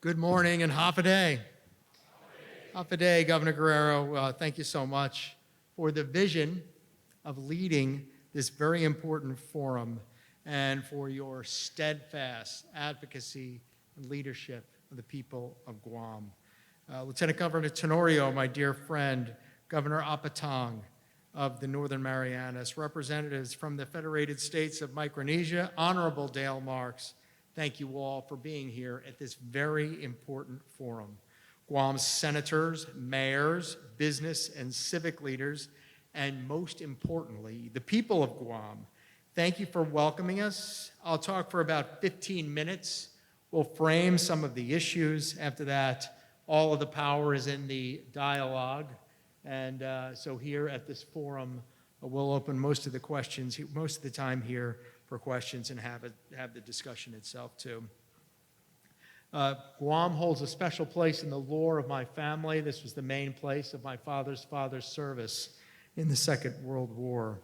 Good morning and half a day. Half a day, Governor Guerrero. Thank you so much for the vision of leading this very important forum and for your steadfast advocacy and leadership of the people of Guam. Lieutenant Governor Tenorio, my dear friend, Governor Apatong of the Northern Marianas, representatives from the Federated States of Micronesia, Honorable Dale Marks, thank you all for being here at this very important forum. Guam's senators, mayors, business and civic leaders, and most importantly, the people of Guam, thank you for welcoming us. I'll talk for about 15 minutes. We'll frame some of the issues. After that, all of the power is in the dialogue. And so here at this forum, we'll open most of the time here for questions and have the discussion itself too. Guam holds a special place in the lore of my family. This was the main place of my father's service in the Second World War,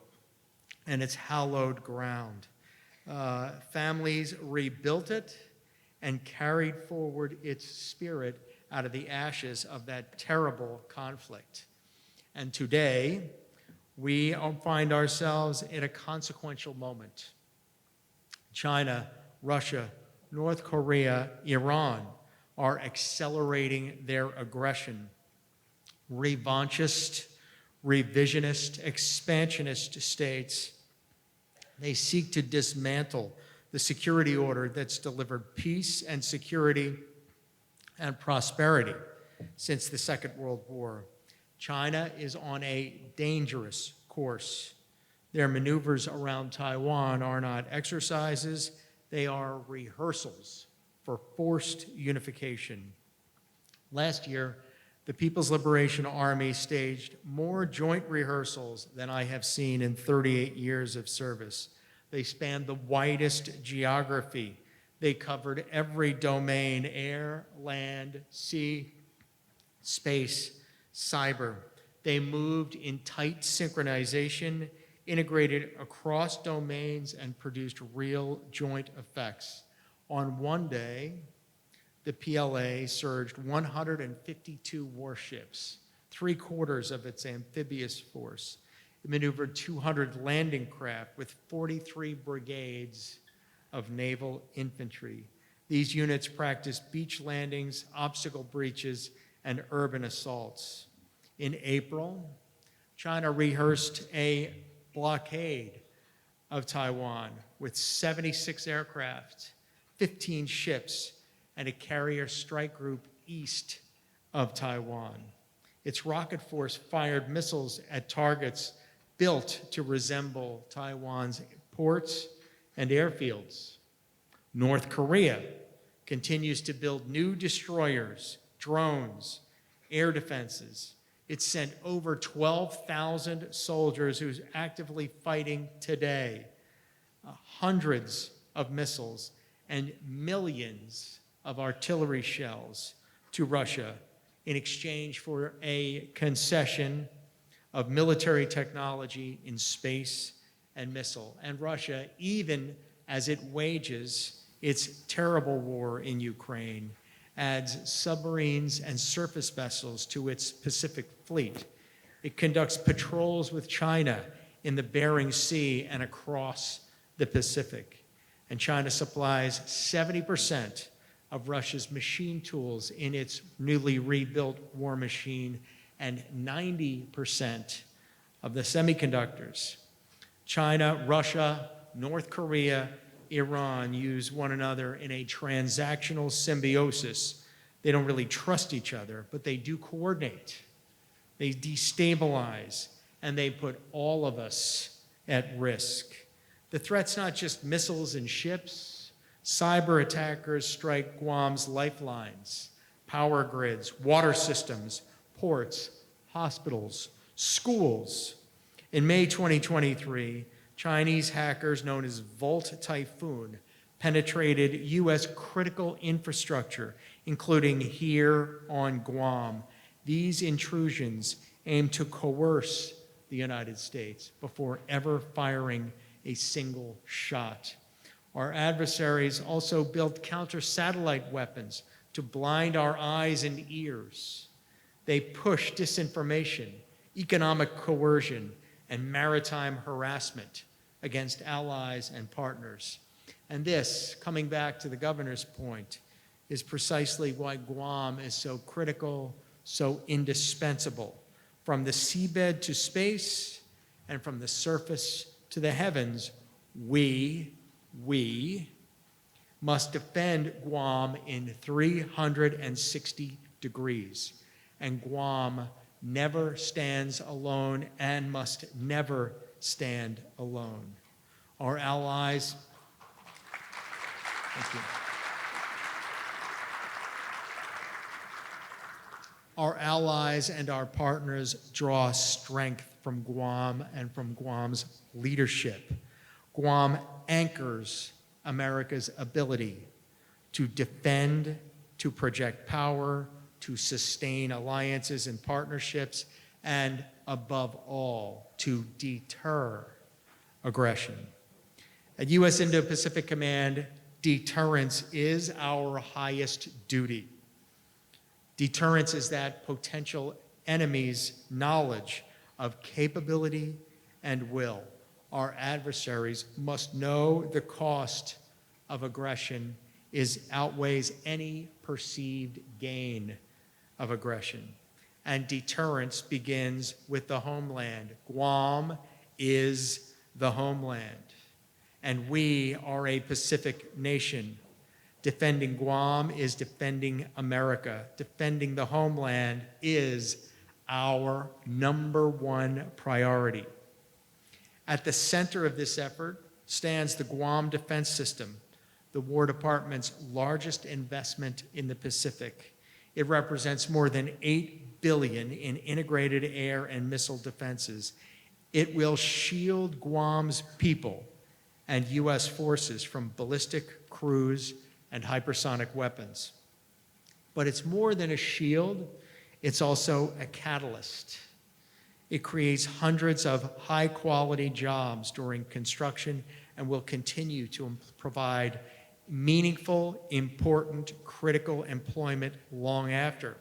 and it's hallowed ground. Families rebuilt it and carried forward its spirit out of the ashes of that terrible conflict. And today, we find ourselves in a consequential moment. China, Russia, North Korea, Iran are accelerating their aggression. Revanchist, revisionist, expansionist states, they seek to dismantle the security order that's delivered peace and security and prosperity since the Second World War. China is on a dangerous course. Their maneuvers around Taiwan are not exercises, they are rehearsals for forced unification. Last year, the People's Liberation Army staged more joint rehearsals than I have seen in 38 years of service. They spanned the widest geography. They covered every domain: air, land, sea, space, cyber. They moved in tight synchronization, integrated across domains, and produced real joint effects. On one day, the PLA surged 152 warships, 3/4 of its amphibious force. It maneuvered 200 landing craft with 43 brigades of naval infantry. These units practiced beach landings, obstacle breaches, and urban assaults. In April, China rehearsed a blockade of Taiwan with 76 aircraft, 15 ships, and a carrier strike group east of Taiwan. Its rocket force fired missiles at targets built to resemble Taiwan's ports and airfields. North Korea continues to build new destroyers, drones, air defenses. It sent over 12,000 soldiers who's actively fighting today, hundreds of missiles, and millions of artillery shells to Russia in exchange for a concession of military technology in space and missile. And Russia, even as it wages its terrible war in Ukraine, adds submarines and surface vessels to its Pacific fleet. It conducts patrols with China in the Bering Sea and across the Pacific. And China supplies 70% of Russia's machine tools in its newly rebuilt war machine and 90% of the semiconductors. China, Russia, North Korea, Iran use one another in a transactional symbiosis. They don't really trust each other, but they do coordinate. They destabilize, and they put all of us at risk. The threat's not just missiles and ships. Cyber attackers strike Guam's lifelines, power grids, water systems, ports, hospitals, schools. In May 2023, Chinese hackers known as Volt Typhoon penetrated U.S. critical infrastructure, including here on Guam. These intrusions aim to coerce the United States before ever firing a single shot. Our adversaries also built counter-satellite weapons to blind our eyes and ears. They push disinformation, economic coercion, and maritime harassment against allies and partners. And this, coming back to the governor's point, is precisely why Guam is so critical, so indispensable. From the seabed to space, and from the surface to the heavens, we must defend Guam in 360 degrees. And Guam never stands alone and must never stand alone. Our allies, thank you. Our allies and our partners draw strength from Guam and from Guam's leadership. Guam anchors America's ability to defend, to project power, to sustain alliances and partnerships, and above all, to deter aggression. At U.S. Indo-Pacific Command, deterrence is our highest duty. Deterrence is that potential enemy's knowledge of capability and will. Our adversaries must know the cost of aggression outweighs any perceived gain of aggression. And deterrence begins with the homeland. Guam is the homeland. And we are a Pacific nation. Defending Guam is defending America. Defending the homeland is our #1 priority. At the center of this effort stands the Guam Defense System, the War Department's largest investment in the Pacific. It represents more than $8 billion in integrated air and missile defenses. It will shield Guam's people and U.S. forces from ballistic, cruise, and hypersonic weapons. But it's more than a shield, it's also a catalyst. It creates hundreds of high-quality jobs during construction and will continue to provide meaningful, important, critical employment long after.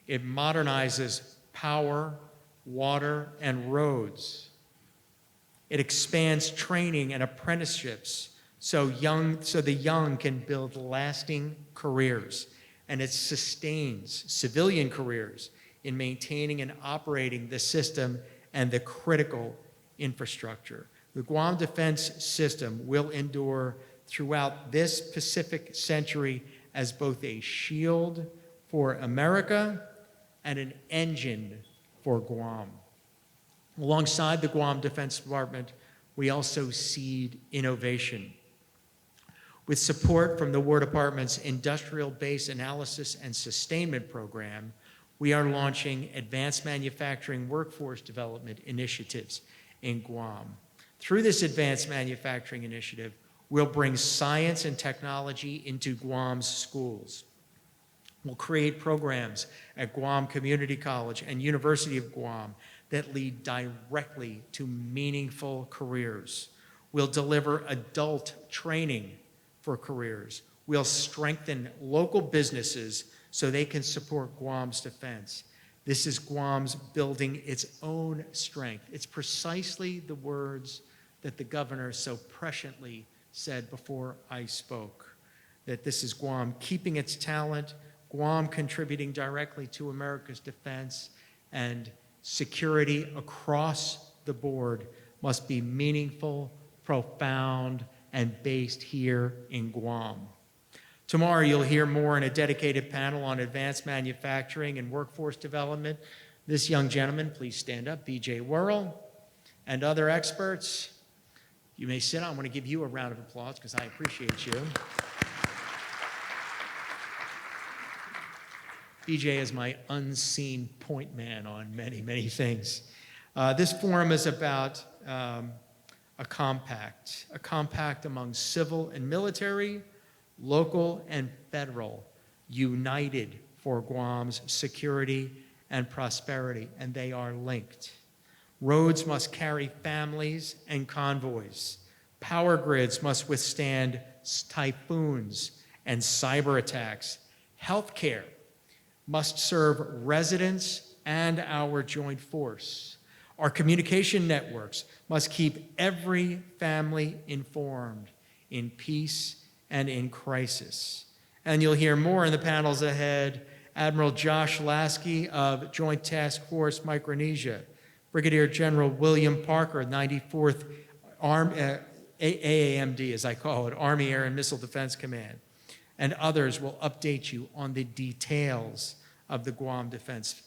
It modernizes power, water, and roads. It expands training and apprenticeships so the young can build lasting careers. And it sustains civilian careers in maintaining and operating the system and the critical infrastructure. The Guam Defense System will endure throughout this Pacific century as both a shield for America and an engine for Guam. Alongside the Guam Defense Department, we also seed innovation. With support from the War Department's Industrial Base Analysis and Sustainment Program, we are launching advanced manufacturing workforce development initiatives in Guam. Through this advanced manufacturing initiative, we'll bring science and technology into Guam's schools. We'll create programs at Guam Community College and University of Guam that lead directly to meaningful careers. We'll deliver adult training for careers. We'll strengthen local businesses so they can support Guam's defense. This is Guam's building its own strength. It's precisely the words that the governor so presciently said before I spoke, that this is Guam keeping its talent, Guam contributing directly to America's defense, and security across the board must be meaningful, profound, and based here in Guam. Tomorrow you'll hear more in a dedicated panel on advanced manufacturing and workforce development. This young gentleman, please stand up, B.J. Worrell, and other experts. You may sit. I want to give you a round of applause because I appreciate you. BJ is my unseen point man on many, many things. This forum is about a compact among civil and military, local and federal, united for Guam's security and prosperity, and they are linked. Roads must carry families and convoys. Power grids must withstand typhoons and cyber attacks. Healthcare must serve residents and our joint force. Our communication networks must keep every family informed in peace and in crisis. And you'll hear more in the panels ahead. Admiral Josh Lasky of Joint Task Force Micronesia, Brigadier General William Parker, 94th AAMD, as I call it, Army Air and Missile Defense Command, and others will update you on the details of the Guam defense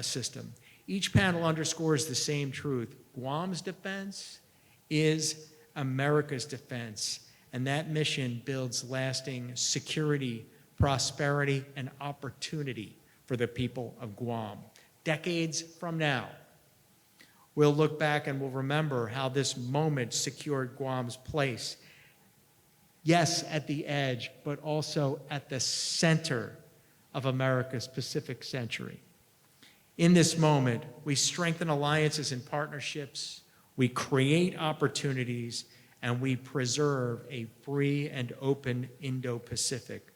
system. Each panel underscores the same truth. Guam's defense is America's defense, and that mission builds lasting security, prosperity, and opportunity for the people of Guam. Decades from now, we'll look back and we'll remember how this moment secured Guam's place, yes, at the edge, but also at the center of America's Pacific century. In this moment, we strengthen alliances and partnerships, we create opportunities, and we preserve a free and open Indo-Pacific.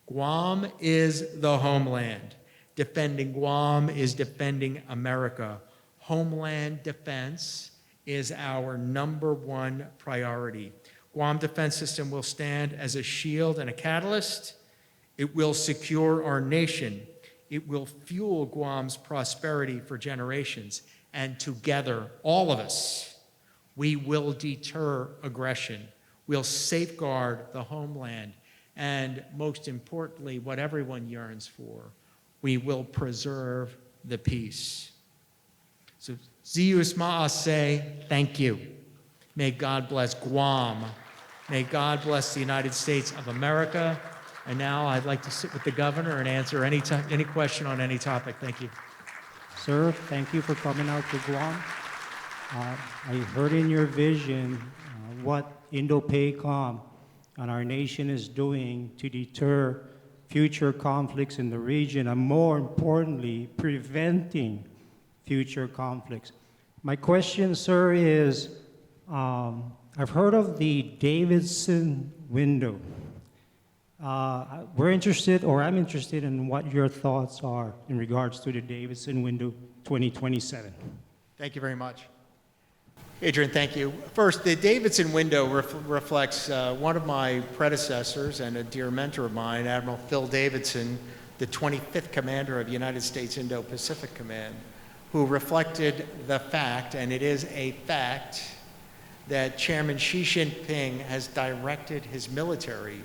Guam is the homeland. Defending Guam is defending America. Homeland defense is our #1 priority. Guam Defense System will stand as a shield and a catalyst. It will secure our nation. It will fuel Guam's prosperity for generations. And together, all of us, we will deter aggression. We'll safeguard the homeland. And most importantly, what everyone yearns for, we will preserve the peace. So, Zius Ma'a say, thank you. May God bless Guam. May God bless the United States of America. And now I'd like to sit with the governor and answer any question on any topic. Thank you. Sir, thank you for coming out to Guam. I heard in your vision what Indo-PACOM and our nation is doing to deter future conflicts in the region, and more importantly, preventing future conflicts. My question, sir, is I've heard of the Davidson window. I'm interested in what your thoughts are in regards to the Davidson window 2027. Thank you very much. Adrian, thank you. First, the Davidson window reflects one of my predecessors and a dear mentor of mine, Admiral Phil Davidson, the 25th commander of the United States Indo-Pacific Command, who reflected the fact, and it is a fact, that Chairman Xi Jinping has directed his military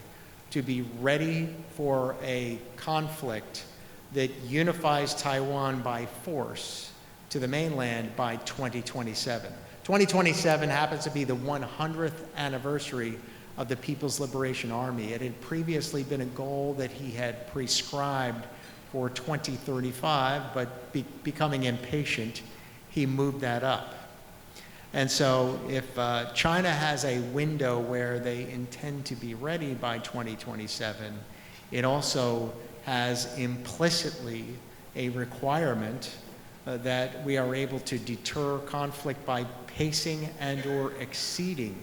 to be ready for a conflict that unifies Taiwan by force to the mainland by 2027. 2027 happens to be the 100th anniversary of the People's Liberation Army. It had previously been a goal that he had prescribed for 2035, but becoming impatient, he moved that up. And so if China has a window where they intend to be ready by 2027, it also has implicitly a requirement that we are able to deter conflict by pacing and or exceeding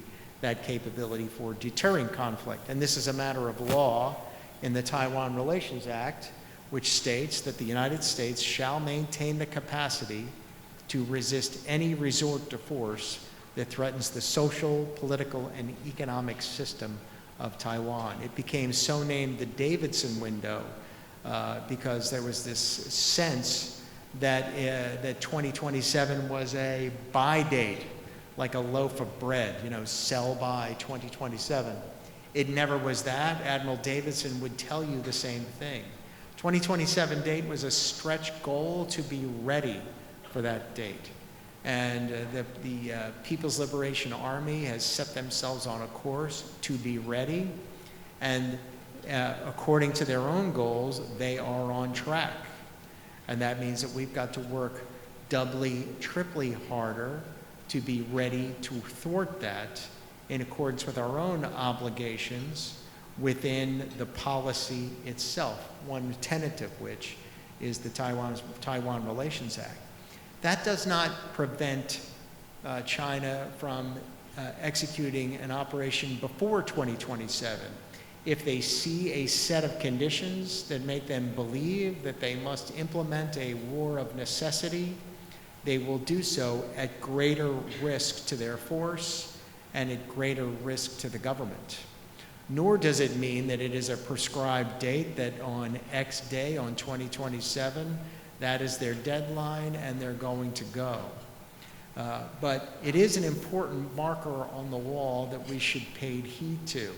that capability for deterring conflict. And this is a matter of law in the Taiwan Relations Act, which states that the United States shall maintain the capacity to resist any resort to force that threatens the social, political, and economic system of Taiwan. It became so named the Davidson window because there was this sense that 2027 was a buy date, like a loaf of bread, sell by 2027. It never was that. Admiral Davidson would tell you the same thing. 2027 date was a stretch goal to be ready for that date. And the People's Liberation Army has set themselves on a course to be ready. And according to their own goals, they are on track. And that means that we've got to work doubly, triply harder to be ready to thwart that in accordance with our own obligations within the policy itself, one tenet of which is the Taiwan Relations Act. That does not prevent China from executing an operation before 2027. If they see a set of conditions that make them believe that they must implement a war of necessity, they will do so at greater risk to their force and at greater risk to the government. Nor does it mean that it is a prescribed date that on X day, on 2027, that is their deadline and they're going to go. But it is an important marker on the wall that we should pay heed to.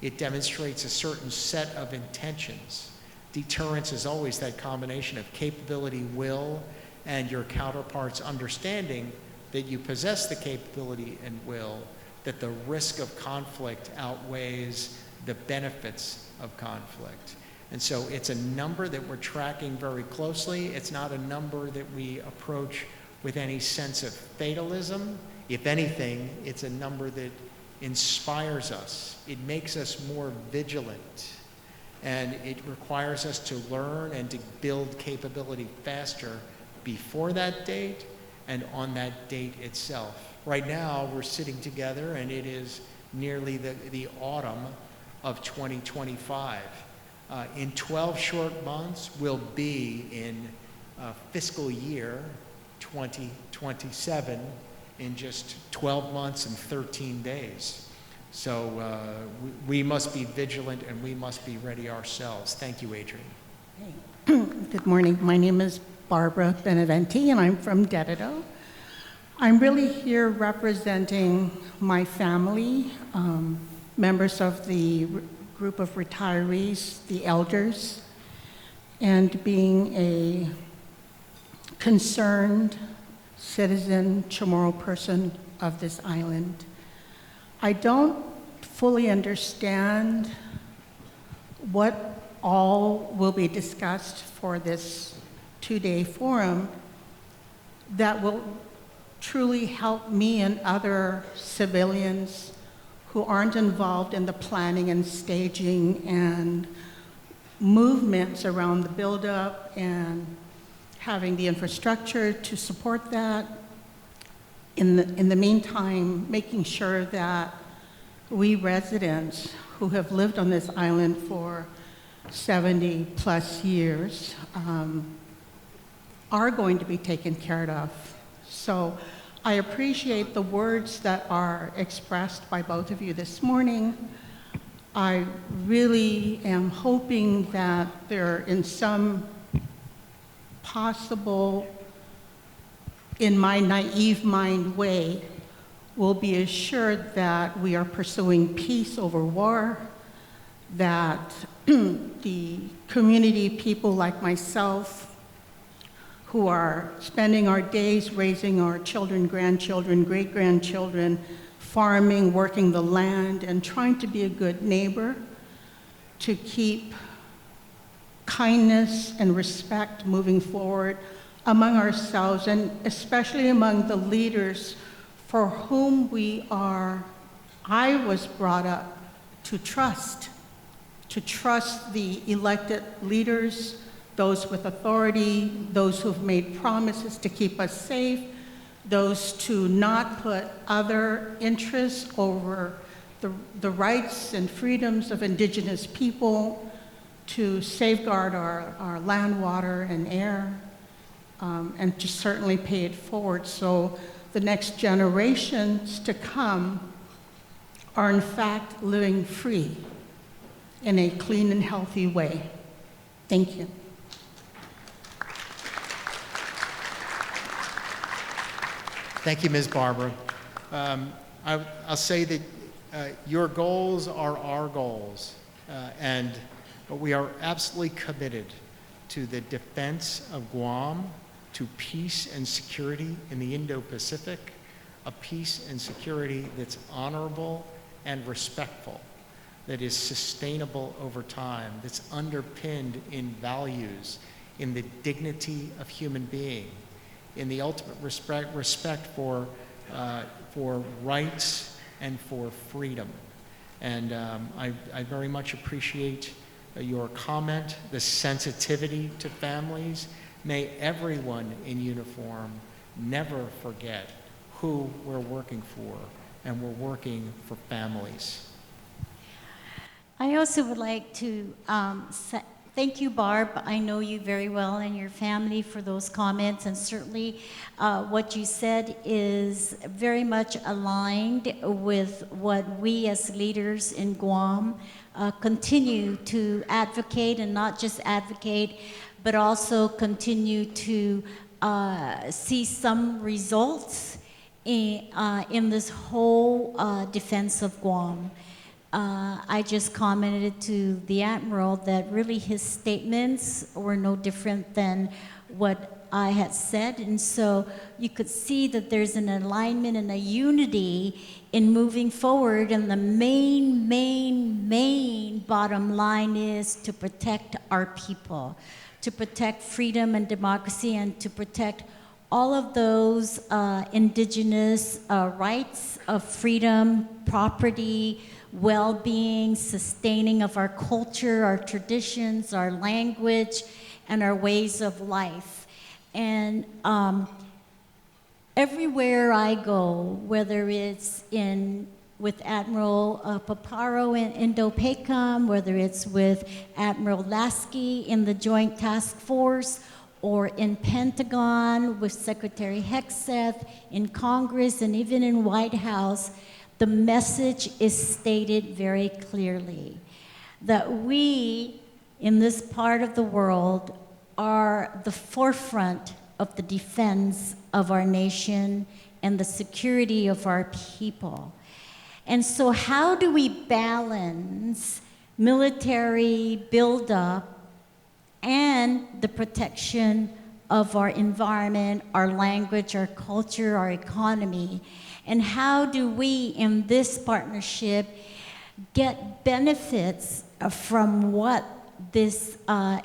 It demonstrates a certain set of intentions. Deterrence is always that combination of capability, will, and your counterpart's understanding that you possess the capability and will, that the risk of conflict outweighs the benefits of conflict. And so it's a number that we're tracking very closely. It's not a number that we approach with any sense of fatalism. If anything, it's a number that inspires us. It makes us more vigilant. And it requires us to learn and to build capability faster before that date and on that date itself. Right now, we're sitting together and it is nearly the autumn of 2025. In 12 short months, we'll be in fiscal year 2027 in just 12 months and 13 days. So we must be vigilant and we must be ready ourselves. Thank you, Adrian. Good morning. My name is Barbara Beneventi, and I'm from Dedido. I'm really here representing my family, members of the group of retirees, the elders, and being a concerned citizen, Chamorro person of this island. I don't fully understand what all will be discussed for this two-day forum that will truly help me and other civilians who aren't involved in the planning and staging and movements around the buildup and having the infrastructure to support that. In the meantime, making sure that we residents who have lived on this island for 70 plus years are going to be taken care of. So I appreciate the words that are expressed by both of you this morning. I really am hoping that there, in some possible, in my naive mind way, will be assured that we are pursuing peace over war, that the community people like myself who are spending our days raising our children, grandchildren, great-grandchildren, farming, working the land, and trying to be a good neighbor, to keep kindness and respect moving forward among ourselves, and especially among the leaders for whom I was brought up to trust the elected leaders, those with authority, those who've made promises to keep us safe, those to not put other interests over the rights and freedoms of indigenous people, to safeguard our land, water, and air, and to certainly pay it forward so the next generations to come are in fact living free in a clean and healthy way. Thank you. Thank you, Ms. Barbara. I'll say that your goals are our goals, and we are absolutely committed to the defense of Guam, to peace and security in the Indo-Pacific, a peace and security that's honorable and respectful, that is sustainable over time, that's underpinned in values, in the dignity of human being, in the ultimate respect for rights and for freedom. And I very much appreciate your comment, the sensitivity to families. May everyone in uniform never forget who we're working for, and we're working for families. I also would like to thank you, Barb. I know you very well and your family for those comments, and certainly what you said is very much aligned with what we as leaders in Guam continue to advocate, and not just advocate, but also continue to see some results in this whole defense of Guam. I just commented to the Admiral that really his statements were no different than what I had said, and so you could see that there's an alignment and a unity in moving forward, and the main bottom line is to protect our people, to protect freedom and democracy, and to protect all of those indigenous rights of freedom, property, well-being, sustaining of our culture, our traditions, our language, and our ways of life. And everywhere I go, whether it's with Admiral Paparo in Indo-PACOM, whether it's with Admiral Lasky in the Joint Task Force, or in Pentagon with Secretary Hegseth, in Congress, and even in White House, the message is stated very clearly that we in this part of the world are the forefront of the defense of our nation and the security of our people. And so how do we balance military buildup and the protection of our environment, our language, our culture, our economy? And how do we, in this partnership, get benefits from what this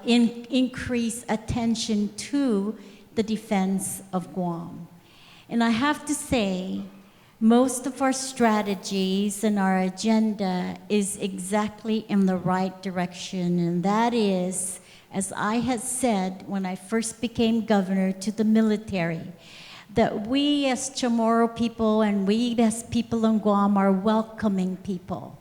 increased attention to the defense of Guam? And I have to say, most of our strategies and our agenda is exactly in the right direction, and that is, as I had said when I first became governor, to the military, that we as Chamorro people and we as people in Guam are welcoming people.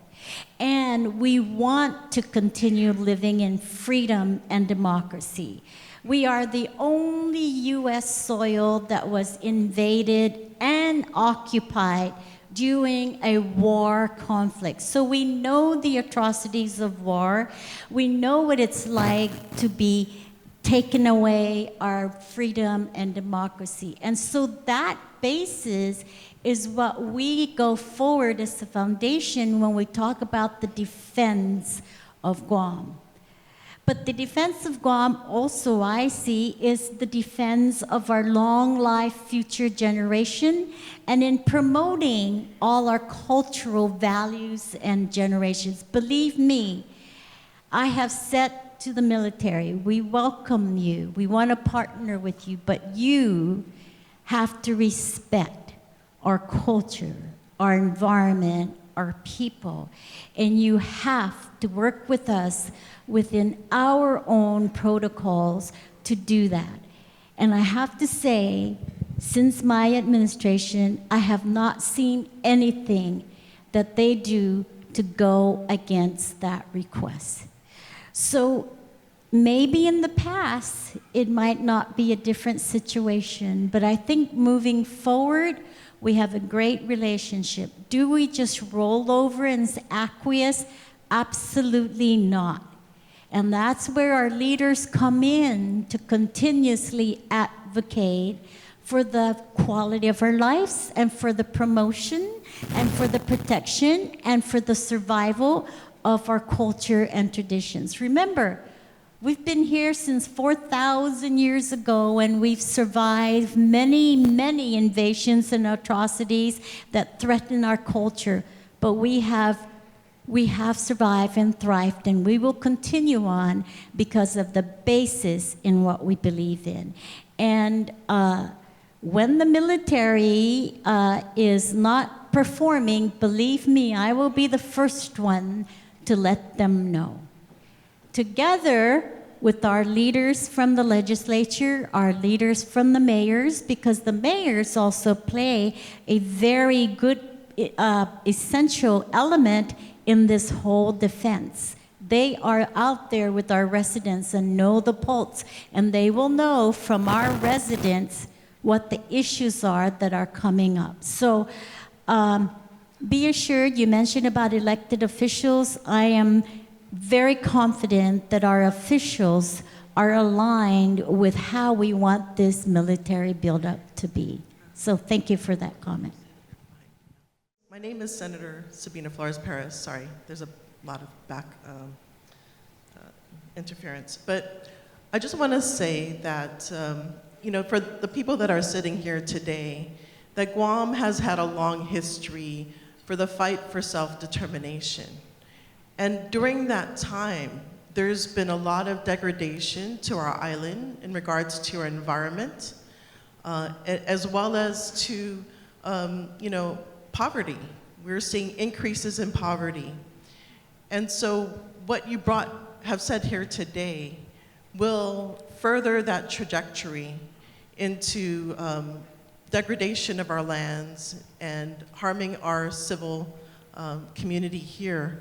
And we want to continue living in freedom and democracy. We are the only U.S. soil that was invaded and occupied during a war conflict. So we know the atrocities of war. We know what it's like to be taken away our freedom and democracy. And so that basis is what we go forward as the foundation when we talk about the defense of Guam. But the defense of Guam also, I see, is the defense of our long life future generation, and in promoting all our cultural values and generations. Believe me, I have said to the military, we welcome you, we want to partner with you, but you have to respect our culture, our environment, our people, and you have to work with us within our own protocols to do that. And I have to say, since my administration, I have not seen anything that they do to go against that request. So maybe in the past, it might not be a different situation, but I think moving forward, we have a great relationship. Do we just roll over and acquiesce? Absolutely not. And that's where our leaders come in to continuously advocate for the quality of our lives and for the promotion and for the protection and for the survival of our culture and traditions. Remember, we've been here since 4,000 years ago, and we've survived many, many invasions and atrocities that threaten our culture. But we have survived and thrived, and we will continue on because of the basis in what we believe in. And when the military is not performing, believe me, I will be the first one to let them know. Together with our leaders from the legislature, our leaders from the mayors, because the mayors also play a very good, essential element in this whole defense. They are out there with our residents and know the pulse, and they will know from our residents what the issues are that are coming up. So be assured, you mentioned about elected officials. I am very confident that our officials are aligned with how we want this military buildup to be. So thank you for that comment. My name is Senator Sabina Flores Perez. Sorry, there's a lot of back interference. But I just want to say that, you know, for the people that are sitting here today, that Guam has had a long history for the fight for self-determination. And during that time, there's been a lot of degradation to our island in regards to our environment, as well as to, you know, poverty. We're seeing increases in poverty. And so what you have said here today will further that trajectory into degradation of our lands and harming our civil community here.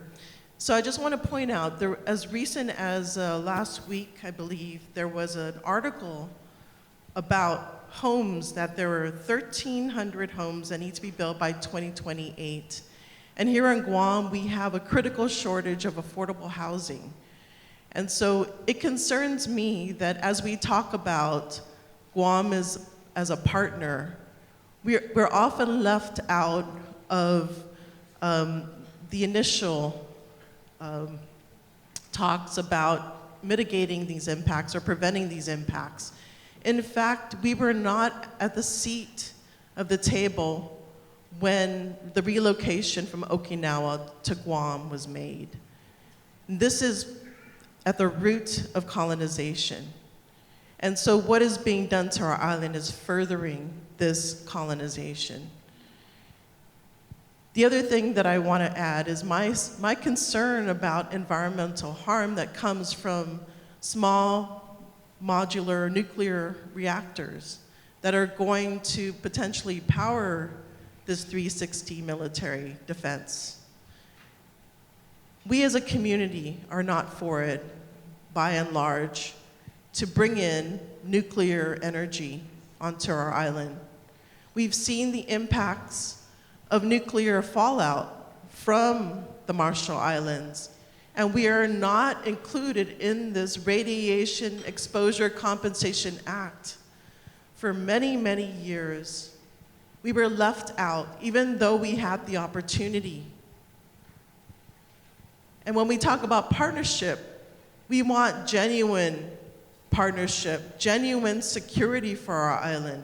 So I just want to point out, as recent as last week, I believe, there was an article about homes, that there were 1,300 homes that need to be built by 2028. And here in Guam, we have a critical shortage of affordable housing. And so it concerns me that as we talk about Guam as a partner, we're often left out of the initial talks about mitigating these impacts or preventing these impacts. In fact, we were not at the seat of the table when the relocation from Okinawa to Guam was made. This is at the root of colonization. And so what is being done to our island is furthering this colonization. The other thing that I want to add is my concern about environmental harm that comes from small modular nuclear reactors that are going to potentially power this 360 military defense. We as a community are not for it, by and large, to bring in nuclear energy onto our island. We've seen the impacts of nuclear fallout from the Marshall Islands, and we are not included in this Radiation Exposure Compensation Act. For many, many years, we were left out, even though we had the opportunity. And when we talk about partnership, we want genuine partnership, genuine security for our island.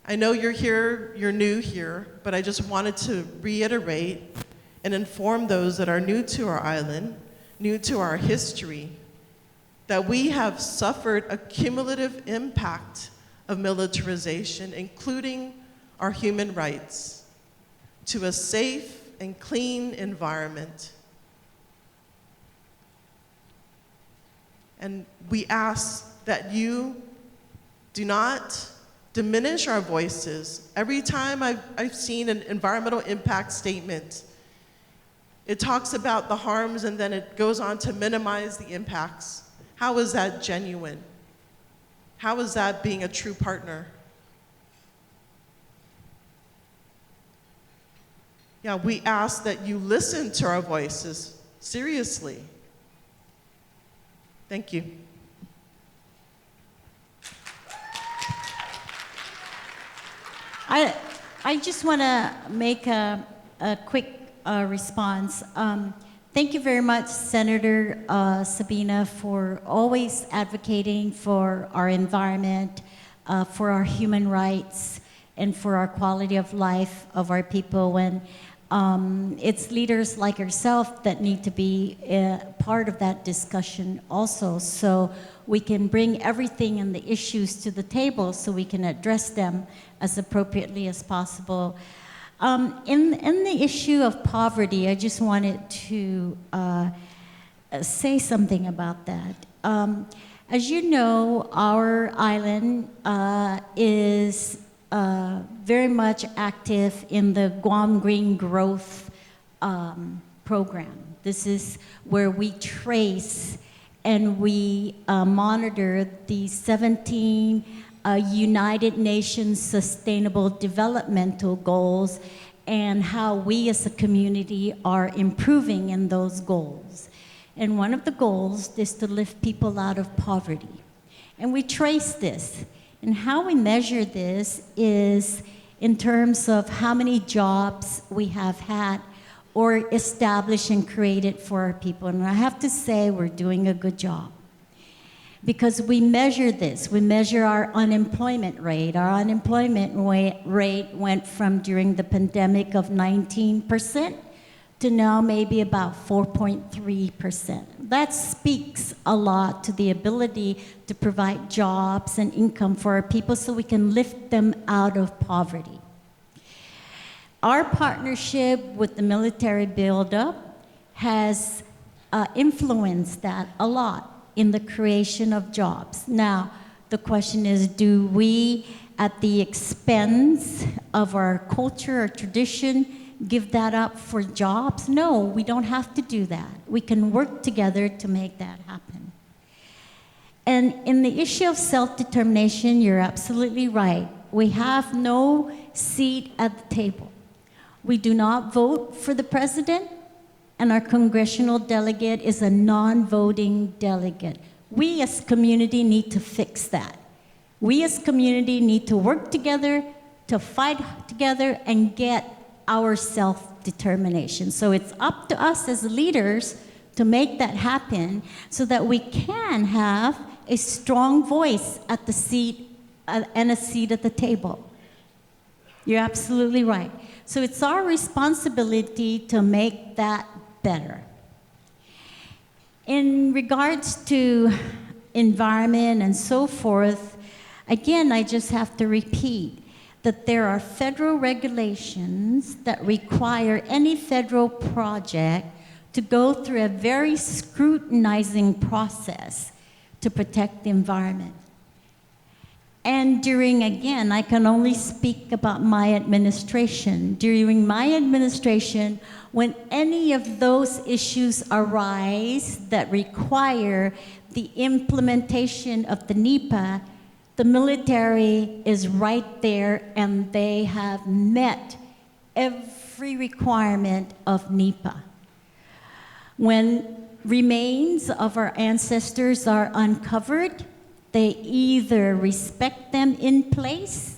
I know you're here, you're new here, but I just wanted to reiterate and inform those that are new to our island, new to our history, that we have suffered a cumulative impact of militarization, including our human rights, to a safe and clean environment. And we ask that you do not diminish our voices. Every time I've seen an environmental impact statement, it talks about the harms and then it goes on to minimize the impacts. How is that genuine? How is that being a true partner? Yeah, we ask that you listen to our voices seriously. Thank you. I just want to make a quick response. Thank you very much, Senator Sabina, for always advocating for our environment, for our human rights, and for our quality of life of our people. When it's leaders like yourself that need to be part of that discussion also, so we can bring everything and the issues to the table so we can address them as appropriately as possible. In the issue of poverty, I just wanted to say something about that. As you know, our island is very much active in the Guam Green Growth program. This is where we trace and we monitor the 17 United Nations Sustainable Developmental Goals and how we as a community are improving in those goals. And one of the goals is to lift people out of poverty. And we trace this. And how we measure this is in terms of how many jobs we have had or established and created for our people. And I have to say we're doing a good job. Because we measure this. We measure our unemployment rate. Our unemployment rate went from during the pandemic of 19% to now maybe about 4.3%. That speaks a lot to the ability to provide jobs and income for our people so we can lift them out of poverty. Our partnership with the military buildup has influenced that a lot in the creation of jobs. Now, the question is, do we, at the expense of our culture or tradition, give that up for jobs? No, we don't have to do that. We can work together to make that happen. And in the issue of self-determination, you're absolutely right. We have no seat at the table. We do not vote for the president, and our congressional delegate is a non-voting delegate. We as community need to fix that. We as community need to work together, to fight together, and get our self-determination. So it's up to us as leaders to make that happen so that we can have a strong voice at the seat and a seat at the table. You're absolutely right. So it's our responsibility to make that better. In regards to environment and so forth, again, I just have to repeat that there are federal regulations that require any federal project to go through a very scrutinizing process to protect the environment. And during, again, I can only speak about my administration. During my administration, when any of those issues arise that require the implementation of the NEPA, the military is right there and they have met every requirement of NEPA. When remains of our ancestors are uncovered, they either respect them in place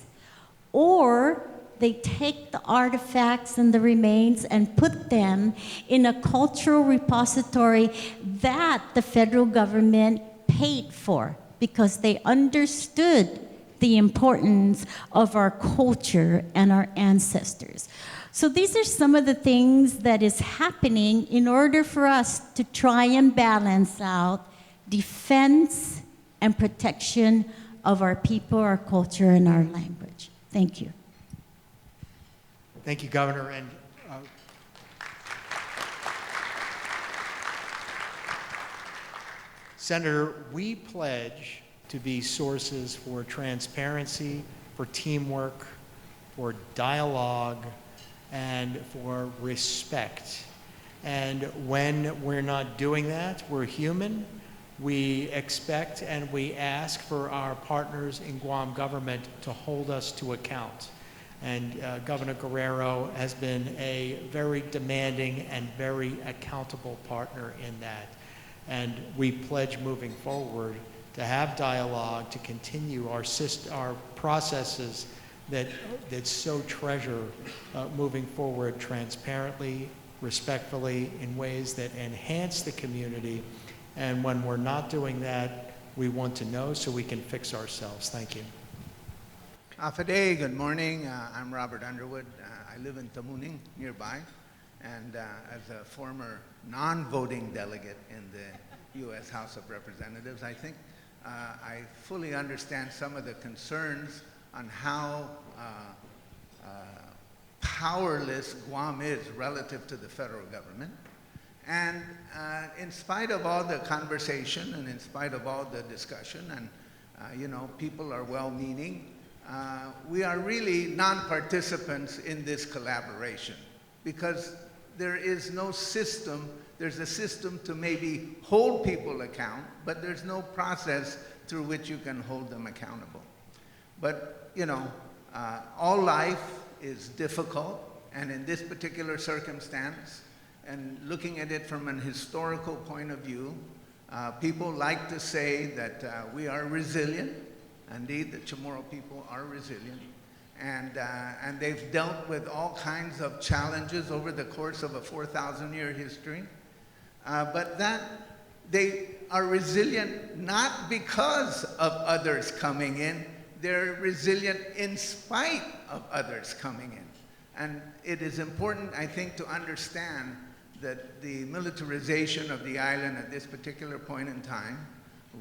or they take the artifacts and the remains and put them in a cultural repository that the federal government paid for because they understood the importance of our culture and our ancestors. So these are some of the things that is happening in order for us to try and balance out defense and protection of our people, our culture, and our language. Thank you. Thank you, Governor. And Senator, we pledge to be sources for transparency, for teamwork, for dialogue, and for respect. And when we're not doing that, we're human. We expect and we ask for our partners in Guam government to hold us to account. And Governor Guerrero has been a very demanding and very accountable partner in that. And we pledge moving forward to have dialogue, to continue our processes that so treasure moving forward transparently, respectfully, in ways that enhance the community. And when we're not doing that, we want to know so we can fix ourselves. Thank you. Afade, good morning. I'm Robert Underwood. I live in Tamuning, nearby. And as a former non-voting delegate in the U.S. House of Representatives, I think I fully understand some of the concerns on how powerless Guam is relative to the federal government. And in spite of all the conversation and in spite of all the discussion, and people are well-meaning, we are really non-participants in this collaboration because there is no system. There's a system to maybe hold people account, but there's no process through which you can hold them accountable. But, you know, all life is difficult, and in this particular circumstance, and looking at it from an historical point of view, people like to say that we are resilient. Indeed, the Chamorro people are resilient. And they've dealt with all kinds of challenges over the course of a 4,000-year history. But that they are resilient not because of others coming in, they're resilient in spite of others coming in. And it is important, I think, to understand that the militarization of the island at this particular point in time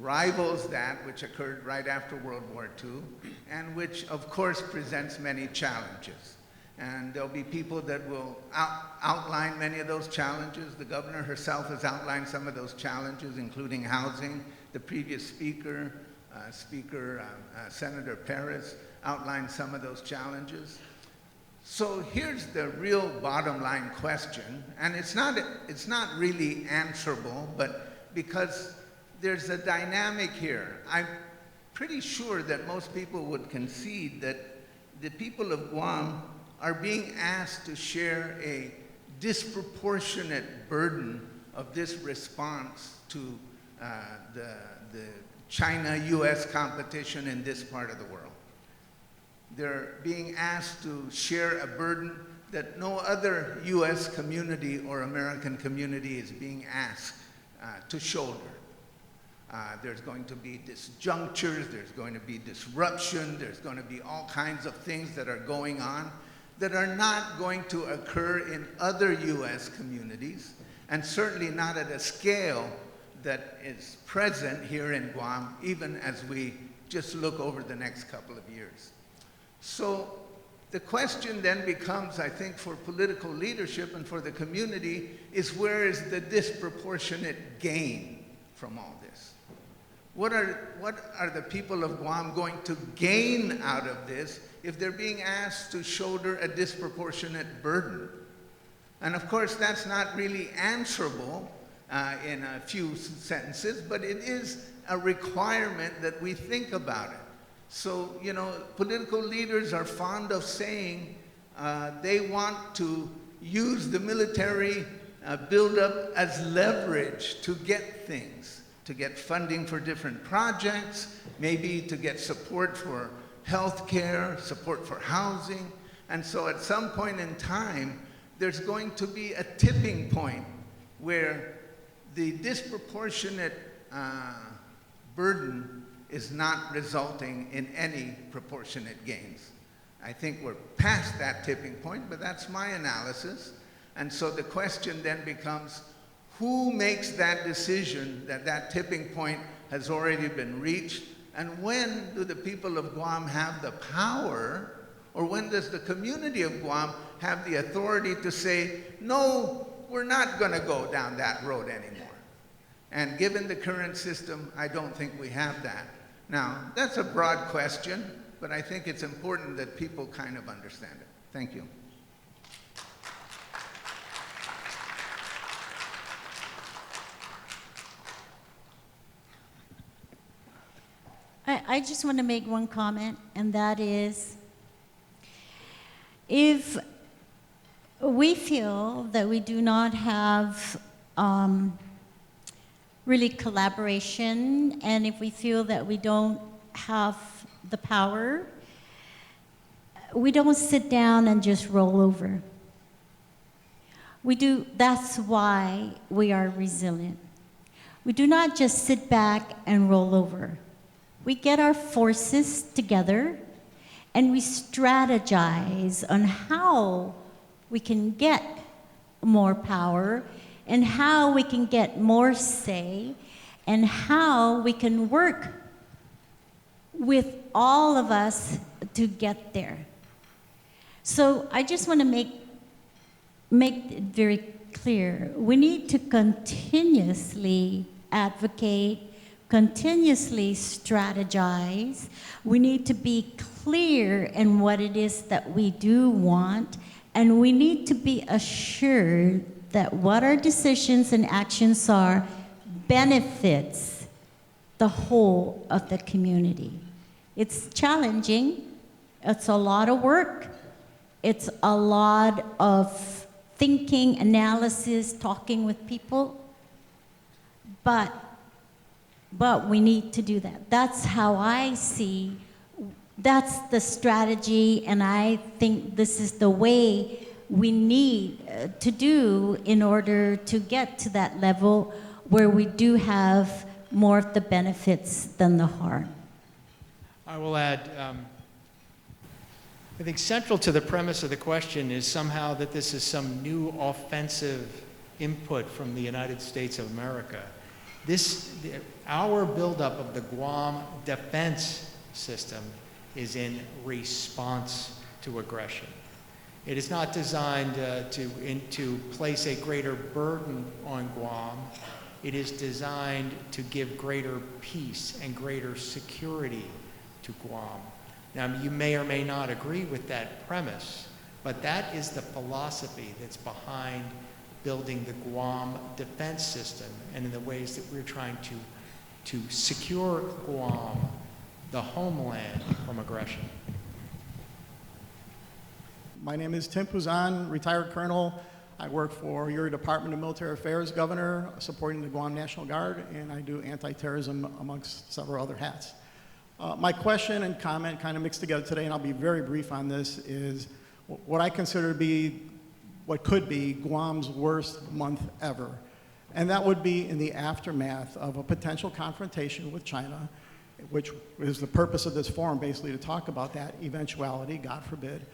rivals that which occurred right after World War II, and which, of course, presents many challenges. And there'll be people that will outline many of those challenges. The governor herself has outlined some of those challenges, including housing. The previous speaker, Senator Perez, outlined some of those challenges. So here's the real bottom line question, and it's not really answerable, but because there's a dynamic here. I'm pretty sure that most people would concede that the people of Guam are being asked to share a disproportionate burden of this response to the China-US competition in this part of the world. They're being asked to share a burden that no other US community or American community is being asked to shoulder. There's going to be disjunctures, there's going to be disruption, there's going to be all kinds of things that are going on that are not going to occur in other US communities, and certainly not at a scale that is present here in Guam, even as we just look over the next couple of years. So the question then becomes, I think, for political leadership and for the community, is where is the disproportionate gain from all this? What are the people of Guam going to gain out of this if they're being asked to shoulder a disproportionate burden? And of course, that's not really answerable in a few sentences, but it is a requirement that we think about it. So, you know, political leaders are fond of saying they want to use the military buildup as leverage to get things, to get funding for different projects, maybe to get support for health care, support for housing. And so at some point in time, there's going to be a tipping point where the disproportionate burden is not resulting in any proportionate gains. I think we're past that tipping point, but that's my analysis. And so the question then becomes, who makes that decision that that tipping point has already been reached? And when do the people of Guam have the power, or when does the community of Guam have the authority to say, no, we're not going to go down that road anymore? And given the current system, I don't think we have that. Now, that's a broad question, but I think it's important that people kind of understand it. Thank you. I just want to make one comment, and that is, if we feel that we do not have really collaboration, and if we feel that we don't have the power, we don't sit down and just roll over. That's why we are resilient. We do not just sit back and roll over. We get our forces together and we strategize on how we can get more power and how we can get more say and how we can work with all of us to get there. So I just want to make it very clear. We need to continuously advocate, continuously strategize. We need to be clear in what it is that we do want And we need to be assured that what our decisions and actions are benefits the whole of the community. It's challenging. It's a lot of work. It's a lot of thinking, analysis, talking with people. But we need to do that. That's how I see, that's the strategy, and I think this is the way we need to do in order to get to that level where we do have more of the benefits than the harm. I will add, I think central to the premise of the question is somehow that this is some new offensive input from the United States of America. Our buildup of the Guam defense system is in response to aggression. It is not designed to place a greater burden on Guam. It is designed to give greater peace and greater security to Guam. Now, you may or may not agree with that premise, but that is the philosophy that's behind building the Guam defense system and in the ways that we're trying to secure Guam, the homeland, from aggression. My name is Tim Puzan, retired colonel. I work for your Department of Military Affairs governor, supporting the Guam National Guard, and I do anti-terrorism amongst several other hats. My question and comment kind of mixed together today, and I'll be very brief on this, is what I consider to be what could be Guam's worst month ever. And that would be in the aftermath of a potential confrontation with China, which is the purpose of this forum, basically to talk about that eventuality, God forbid,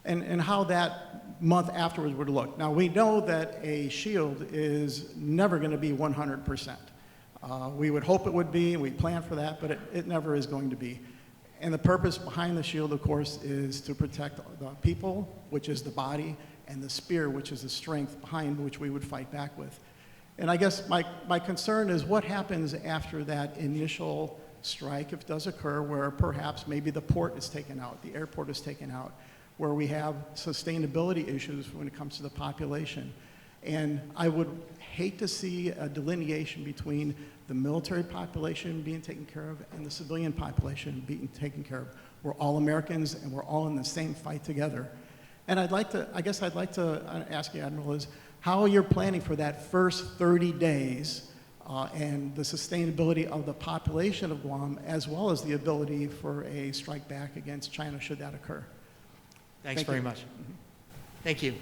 and how that month afterwards would look. Now, we know that a shield is never going to be 100%. We would hope it would be, and we plan for that, but it never is going to be. And the purpose behind the shield, of course, is to protect the people, which is the body, and the spear, which is the strength behind which we would fight back with. And I guess my concern is what happens after that initial strike, if it does occur, where perhaps maybe the port is taken out, the airport is taken out, where we have sustainability issues when it comes to the population. And I would hate to see a delineation between the military population being taken care of and the civilian population being taken care of. We're all Americans and we're all in the same fight together. And I guess I'd like to ask you, Admiral, is how you're planning for that first 30 days and the sustainability of the population of Guam, as well as the ability for a strike back against China should that occur. Thanks very much. Thank you.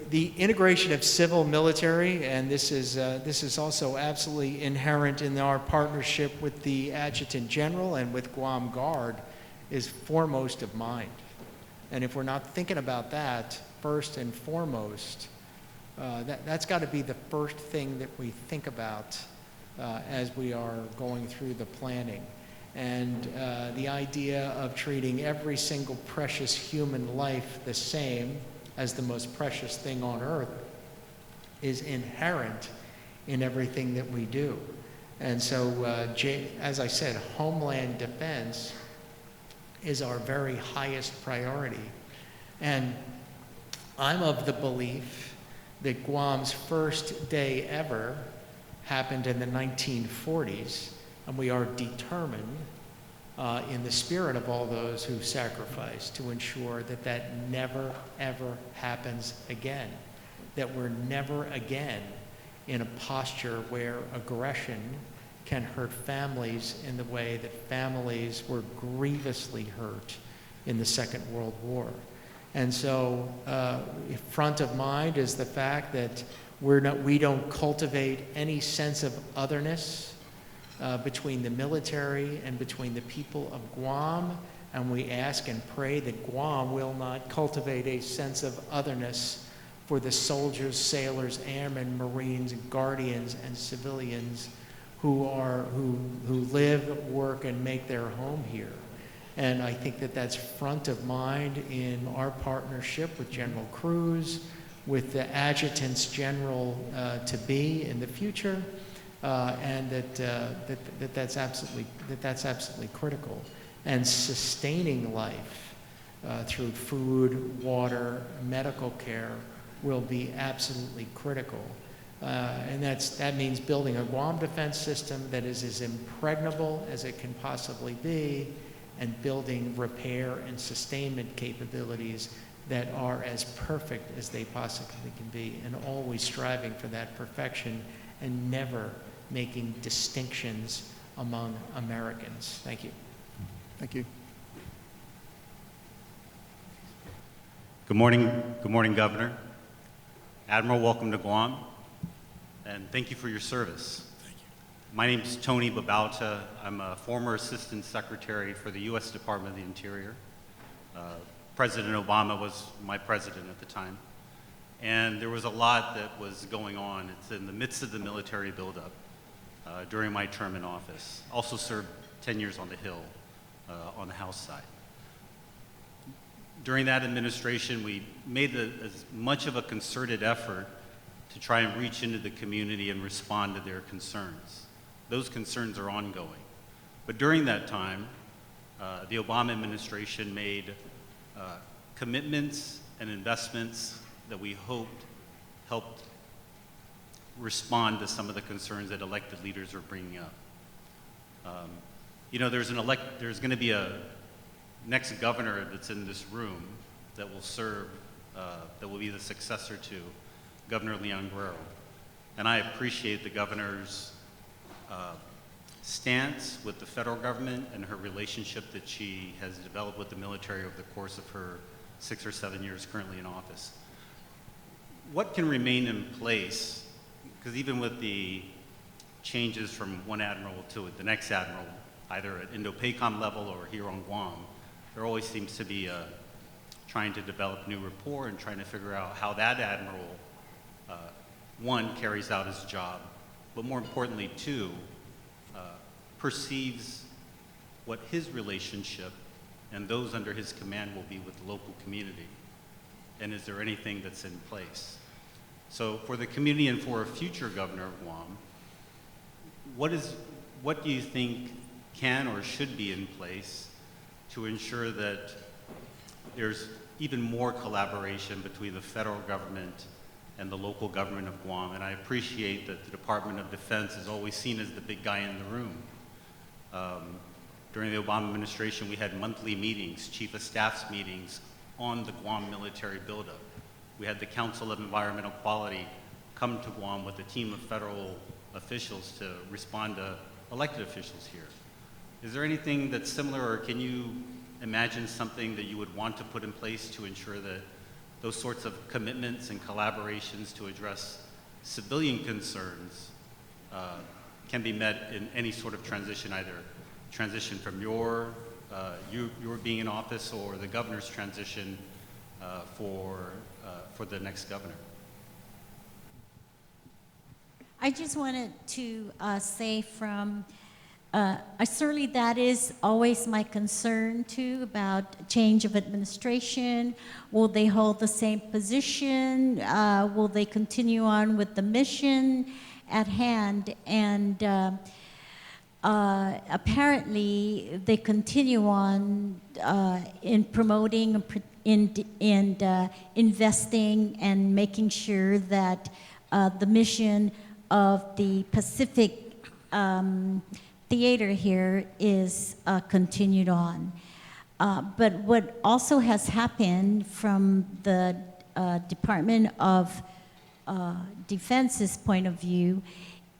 The integration of civil military, and this is also absolutely inherent in our partnership with the Adjutant General and with Guam Guard, is foremost of mind. And if we're not thinking about that first and foremost, that's got to be the first thing that we think about as we are going through the planning. And the idea of treating every single precious human life the same as the most precious thing on earth is inherent in everything that we do. And so, as I said, homeland defense is our very highest priority. And I'm of the belief that Guam's first day ever happened in the 1940s, and we are determined in the spirit of all those who sacrificed to ensure that that never, ever happens again, that we're never again in a posture where aggression can hurt families in the way that families were grievously hurt in the Second World War. And so front of mind is the fact that we don't cultivate any sense of otherness between the military and between the people of Guam, and we ask and pray that Guam will not cultivate a sense of otherness for the soldiers, sailors, airmen, Marines, guardians, and civilians who live, work, and make their home here. And I think that that's front of mind in our partnership with General Cruz, with the adjutants general to be in the future, and that's absolutely critical. And sustaining life through food, water, medical care will be absolutely critical. And that means building a Guam defense system that is as impregnable as it can possibly be, and building repair and sustainment capabilities that are as perfect as they possibly can be, and always striving for that perfection and never making distinctions among Americans. Thank you. Thank you. Good morning, Governor. Admiral, welcome to Guam, and thank you for your service. Thank you. My name is Tony Babauta. I'm a former Assistant Secretary for the U.S. Department of the Interior. President Obama was my president at the time, and there was a lot that was going on. It's in the midst of the military buildup during my term in office. Also served 10 years on the Hill on the House side. During that administration, we made as much of a concerted effort to try and reach into the community and respond to their concerns. Those concerns are ongoing. But during that time, the Obama administration made commitments and investments that we hoped helped respond to some of the concerns that elected leaders are bringing up. You know, there's going to be a next governor that's in this room that will serve, that will be the successor to Governor Leon Guerrero. And I appreciate the governor's stance with the federal government and her relationship that she has developed with the military over the course of her 6 or 7 years currently in office. What can remain in place, because even with the changes from one admiral to the next admiral, either at Indo-PACOM level or here on Guam, there always seems to be trying to develop new rapport and trying to figure out how that admiral, one, carries out his job, but more importantly, two, perceives what his relationship and those under his command will be with the local community. And is there anything that's in place? So for the community and for a future governor of Guam, what do you think can or should be in place to ensure that there's even more collaboration between the federal government and the local government of Guam? And I appreciate that the Department of Defense is always seen as the big guy in the room. During the Obama administration, we had monthly meetings, chief of staff's meetings on the Guam military buildup. We had the Council of Environmental Quality come to Guam with a team of federal officials to respond to elected officials here. Is there anything that's similar, or can you imagine something that you would want to put in place to ensure that those sorts of commitments and collaborations to address civilian concerns can be met in any sort of transition, either transition from your being in office or the governor's transition for the next governor? I just wanted to say from, certainly that is always my concern too, about change of administration. Will they hold the same position? Will they continue on with the mission at hand? And apparently they continue on in promoting and investing and making sure that the mission of the Pacific theater here is continued on. But what also has happened from the Department of Defense's point of view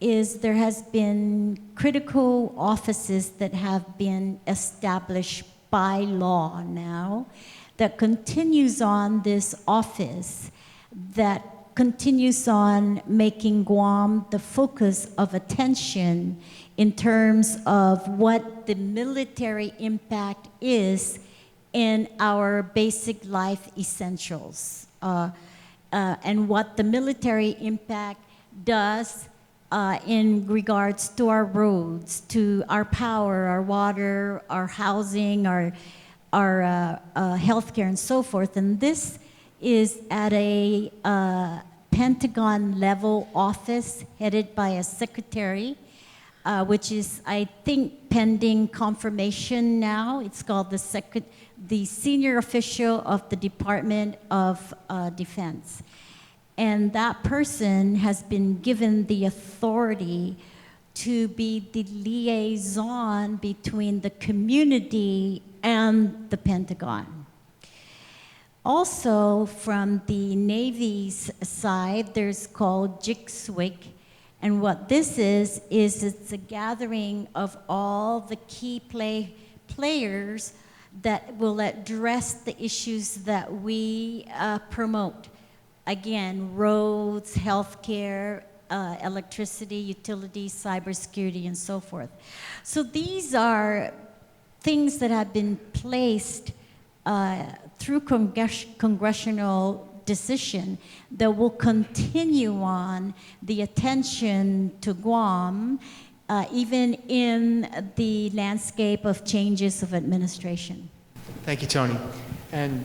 is there has been critical offices that have been established by law now that continues on this office, that continues on making Guam the focus of attention in terms of what the military impact is in our basic life essentials, and what the military impact does in regards to our roads, to our power, our water, our housing, our healthcare, and so forth. And this is at a Pentagon level office headed by a secretary, which is, I think, pending confirmation now. It's called the senior official of the Department of Defense. And that person has been given the authority to be the liaison between the community and the Pentagon. Also, from the Navy's side, there's called JICSWIC, and what this is it's a gathering of all the key players that will address the issues that we promote. Again, roads, healthcare, electricity, utilities, cybersecurity, and so forth. So these are things that have been placed through congressional decision that will continue on the attention to Guam, even in the landscape of changes of administration. Thank you, Tony. And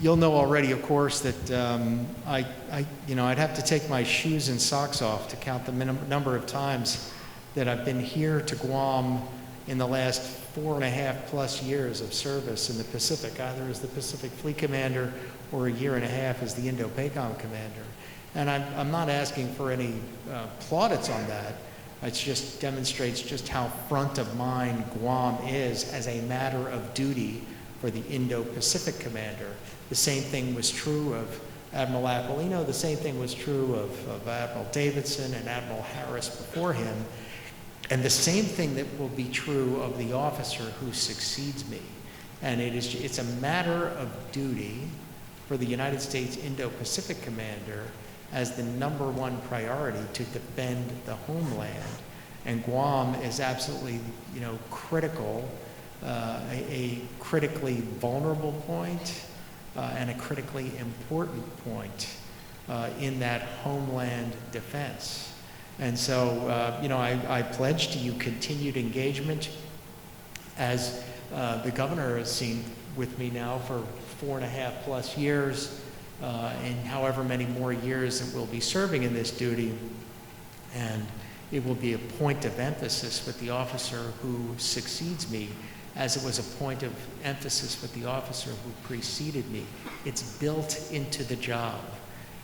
you'll know already, of course, that I'd have to take my shoes and socks off to count the number of times that I've been here to Guam in the last 4.5+ years of service in the Pacific, either as the Pacific Fleet Commander or a year and a half as the Indo-PACOM Commander. And I'm not asking for any plaudits on that. It just demonstrates just how front of mind Guam is as a matter of duty for the Indo-Pacific Commander. The same thing was true of Admiral Aquilino. The same thing was true of Admiral Davidson and Admiral Harris before him. And the same thing that will be true of the officer who succeeds me. And it's a matter of duty for the United States Indo-Pacific Commander as the #1 priority to defend the homeland. And Guam is absolutely, critical, a critically vulnerable point and a critically important point in that homeland defense. And so, I pledge to you continued engagement as the governor has seen with me now for 4.5+ years, and however many more years that we'll be serving in this duty. And it will be a point of emphasis with the officer who succeeds me, as it was a point of emphasis with the officer who preceded me. It's built into the job.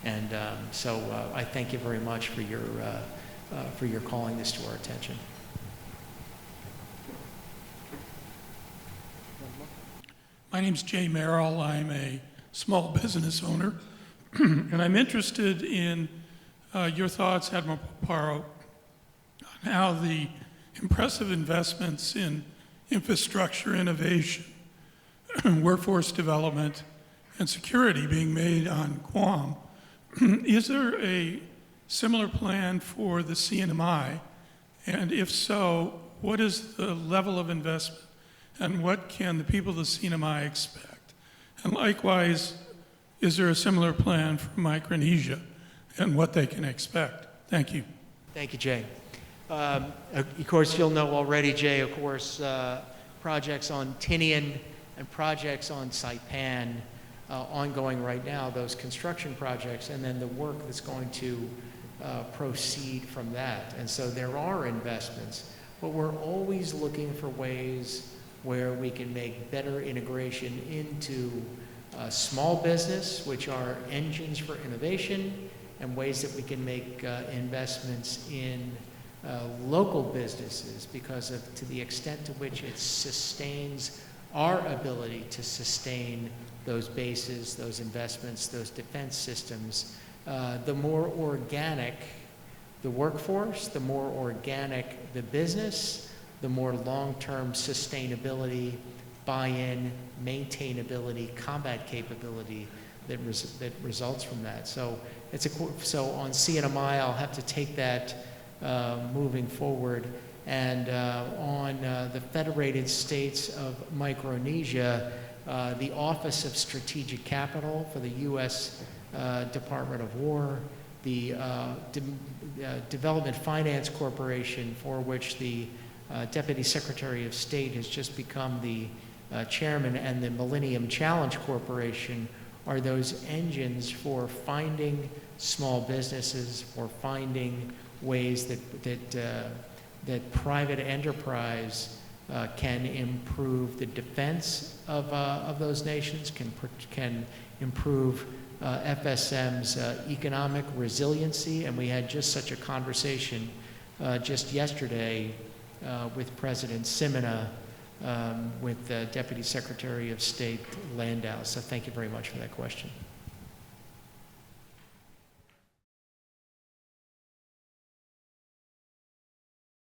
And so I thank you very much for your calling this to our attention. My name's Jay Merrill. I'm a small business owner, and I'm interested in your thoughts, Admiral Paparo, on how the impressive investments in infrastructure innovation, workforce development, and security being made on Guam. Is there a similar plan for the CNMI? And if so, what is the level of investment? And what can the people of the CNMI expect? And likewise, is there a similar plan for Micronesia and what they can expect? Thank you. Thank you, Jay. Of course, you'll know already, Jay, of course, projects on Tinian and projects on Saipan ongoing right now, those construction projects, and then the work that's going to proceed from that. And so there are investments, but we're always looking for ways where we can make better integration into small business, which are engines for innovation, and ways that we can make investments in local businesses, because to the extent to which it sustains our ability to sustain those bases, those investments, those defense systems, the more organic the workforce, the more organic the business, the more long-term sustainability, buy-in, maintainability, combat capability that results from that. So so on CNMI, I'll have to take that moving forward. And on the Federated States of Micronesia, the Office of Strategic Capital for the U.S. Department of War, the Development Finance Corporation, for which the Deputy Secretary of State has just become the chairman, and the Millennium Challenge Corporation are those engines for finding small businesses, for finding ways that that private enterprise can improve the defense of those nations, can improve FSM's economic resiliency, and we had just such a conversation just yesterday with President Simina, with Deputy Secretary of State Landau. So thank you very much for that question.